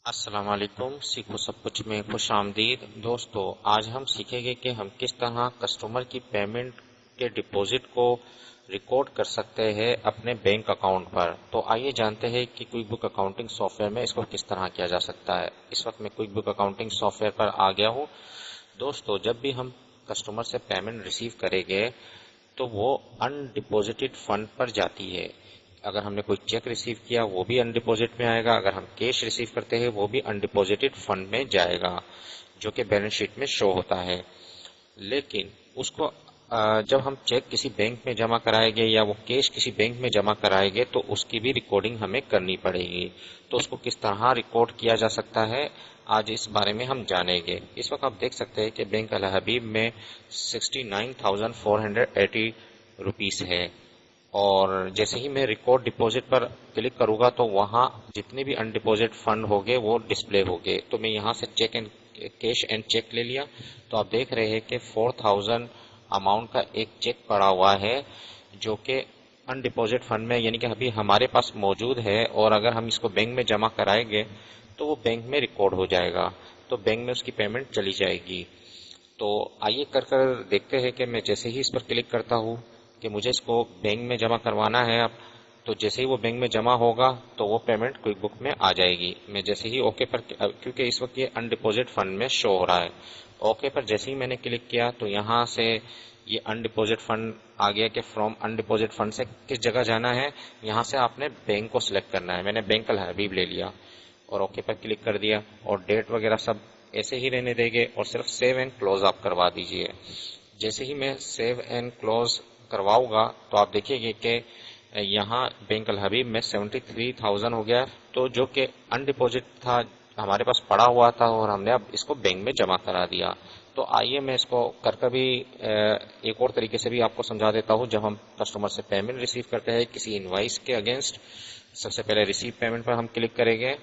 السلام علیکم، سیکھو سب کچھ میں خوش آمدید دوستو۔ آج ہم سیکھیں گے کہ ہم کس طرح کسٹمر کی پیمنٹ کے ڈپوزٹ کو ریکارڈ کر سکتے ہیں اپنے بینک اکاؤنٹ پر۔ تو آئیے جانتے ہیں کہ quick Book accounting soft where میں اس کو کس طرح کیا جا سکتا ہے۔ اس وقت میں Quick Book accounting software پر آ گیا ہوں۔ دوستو، جب بھی ہم کسٹمر سے پیمنٹ ریسیو کریں گے تو وہ ان ڈپوزٹڈ فنڈ پر جاتی ہے۔ اگر ہم نے کوئی چیک ریسیو کیا وہ بھی ان ڈپوزٹ میں آئے گا، اگر ہم کیش ریسیو کرتے ہیں وہ بھی ان ڈپوزٹڈ فنڈ میں جائے گا، جو کہ بیلنس شیٹ میں شو ہوتا ہے۔ لیکن اس کو جب ہم چیک کسی بینک میں جمع کرائیں گے یا وہ کیش کسی بینک میں جمع کرائیں گے تو اس کی بھی ریکارڈنگ ہمیں کرنی پڑے گی۔ تو اس کو کس طرح ریکارڈ کیا جا سکتا ہے، آج اس بارے میں ہم جانیں گے۔ اس وقت آپ دیکھ سکتے ہیں کہ بینک الحبیب میں 69,480 روپیز ہے، اور جیسے ہی میں ریکارڈ ڈپوزٹ پر کلک کروں گا تو وہاں جتنے بھی ان ڈپوزٹ فنڈ ہوگے وہ ڈسپلے ہوگے۔ تو میں یہاں سے کیش اینڈ چیک لے لیا، تو آپ دیکھ رہے ہیں کہ 4000 اماؤنٹ کا ایک چیک پڑا ہوا ہے جو کہ ان ڈپوزٹ فنڈ میں، یعنی کہ ابھی ہمارے پاس موجود ہے، اور اگر ہم اس کو بینک میں جمع کرائیں گے تو وہ بینک میں ریکارڈ ہو جائے گا، تو بینک میں اس کی پیمنٹ چلی جائے گی۔ تو آئیے کر دیکھتے ہیں کہ میں جیسے ہی اس پر کلک کرتا ہوں کہ مجھے اس کو بینک میں جمع کروانا ہے اب، تو جیسے ہی وہ بینک میں جمع ہوگا تو وہ پیمنٹ کوئک بک میں آ جائے گی۔ میں جیسے ہی اوکے پر، کیونکہ اس وقت یہ ان ڈپوزٹ فنڈ میں شو ہو رہا ہے، اوکے پر جیسے ہی میں نے کلک کیا تو یہاں سے یہ ان ڈپوزٹ فنڈ آ گیا کہ فرام ان ڈپوزٹ فنڈ سے کس جگہ جانا ہے، یہاں سے آپ نے بینک کو سلیکٹ کرنا ہے۔ میں نے بینک الحبیب لے لیا اور اوکے پر کلک کر دیا، اور ڈیٹ وغیرہ سب ایسے ہی رہنے دیں گے، اور صرف سیو اینڈ کلوز آپ کروا دیجئے۔ جیسے ہی میں سیو اینڈ کلوز کرواؤں گا تو آپ دیکھیے گے کہ یہاں بینک الحبیب میں 73,000 ہو گیا، تو جو کہ ان ڈپوزٹ تھا، ہمارے پاس پڑا ہوا تھا، اور ہم نے اب اس کو بینک میں جمع کرا دیا۔ تو آئیے میں اس کو کر بھی ایک اور طریقے سے بھی آپ کو سمجھا دیتا ہوں۔ جب ہم کسٹمر سے پیمنٹ ریسیو کرتے ہیں کسی انوائس کے اگینسٹ، سب سے پہلے ریسیو پیمنٹ پر ہم کلک کریں گے۔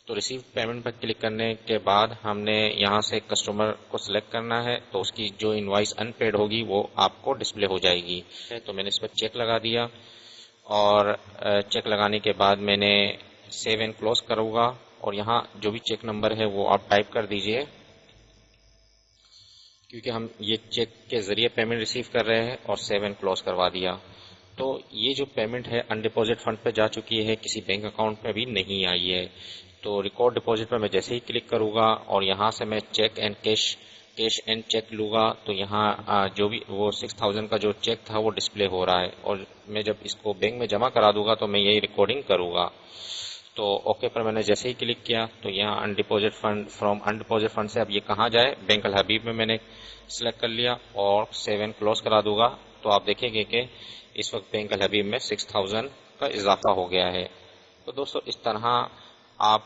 تو ریسیو پیمنٹ پر کلک کرنے کے بعد ہم نے یہاں سے کسٹمر کو سلیکٹ کرنا ہے، تو اس کی جو انوائس ان پیڈ ہوگی وہ آپ کو ڈسپلے ہو جائے گی۔ تو میں نے اس پر چیک لگا دیا، اور چیک لگانے کے بعد میں نے سیو اینڈ کلوز کروں گا، اور یہاں جو بھی چیک نمبر ہے وہ آپ ٹائپ کر دیجئے، کیونکہ ہم یہ چیک کے ذریعے پیمنٹ ریسیو کر رہے ہیں، اور سیو اینڈ کلوز کروا دیا۔ تو یہ جو پیمنٹ ہے ان ڈپوزٹ فنڈ پہ جا چکی ہے، کسی بینک اکاؤنٹ پہ بھی نہیں آئی ہے۔ تو ریکارڈ ڈپوزٹ پر میں جیسے ہی کلک کروں گا اور یہاں سے میں check and cash and check لوں گا، تو یہاں جو بھی وہ 6000 کا جو چیک تھا وہ ڈسپلے ہو رہا ہے، اور میں جب اس کو بینک میں جمع کرا دوں گا تو میں یہی ریکارڈنگ کروں گا۔ تو اوکے پر میں نے جیسے ہی کلک کیا تو یہاں undeposit fund, from undeposit fund سے اب یہ کہاں جائے، بینک الحبیب میں نے سلیکٹ کر لیا، اور سیو اینڈ کلوز کرا دوں گا۔ تو آپ دیکھیں گے کہ اس وقت بینک الحبیب میں 6000 کا اضافہ ہو گیا ہے۔ تو دوستو، اس طرح آپ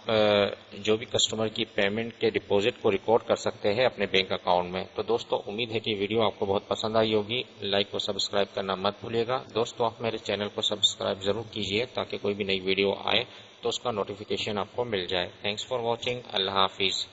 جو بھی کسٹمر کی پیمنٹ کے ڈپوزٹ کو ریکارڈ کر سکتے ہیں اپنے بینک اکاؤنٹ میں۔ تو دوستو، امید ہے کہ ویڈیو آپ کو بہت پسند آئی ہوگی۔ لائک اور سبسکرائب کرنا مت بھولیے گا۔ دوستو، آپ میرے چینل کو سبسکرائب ضرور کیجئے تاکہ کوئی بھی نئی ویڈیو آئے تو اس کا نوٹیفیکیشن آپ کو مل جائے۔ Thanks for watching. اللہ حافظ۔